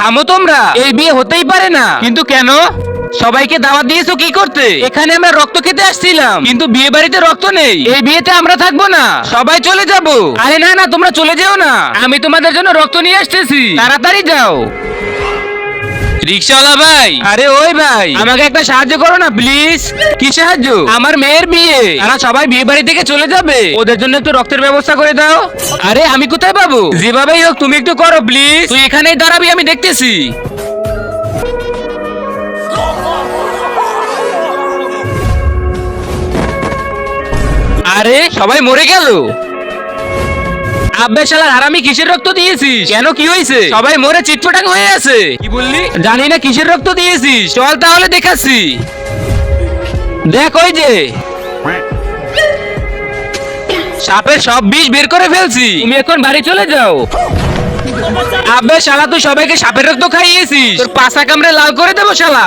থামো তোমরা, এই বিয়ে হতেই পারে না। কিন্তু কেন? সবাইকে দাওয়াত দিয়েছো কি করতে? এখানে আমরা রক্ত খেতে আসছিলাম, কিন্তু বিয়ে বাড়িতে রক্ত নেই। এই বিয়েতে আমরা থাকবো না, সবাই চলে যাব। আরে না না, তোমরা চলে যেও না, আমি তোমাদের জন্য রক্ত নিয়ে আসতেছি, তাড়াতাড়ি যাও। রিকশাওয়ালা ভাই, আরে ওই ভাই, আমাকে একটা সাহায্য করো না প্লিজ। কি সাহায্য? আমার মেয়ের বিয়ে, তারা সবাই বিয়ে বাড়ি থেকে চলে যাবে, ওদের জন্য একটু রক্তের ব্যবস্থা করে দাও। আরে আমি কোথায় পাবো? যেভাবেই হোক তুমি একটু করো প্লিজ। তুই এখানেই দাঁড়াবি, আমি দেখতেছি। আরে সবাই মরে গেল। আব্বে শালা হারামি, কিসের রক্ত দিয়েছিস? কেন, কি হয়েছে? সবাই মরে চিটপটাং হয়ে আছে। কি বললি? জানি না কিসের রক্ত দিয়েছিস, চল তাহলে দেখাচ্ছি। দেখ ওই যে সাপের সব বিষ বের করে ফেলছি, তুমি এখন বাড়ি চলে যাও। আব্বে শালা, তুই সবাইকে সাপের রক্ত খাইয়েছিস, তোর পাছা কামড়ে লাল করে দেবো শালা।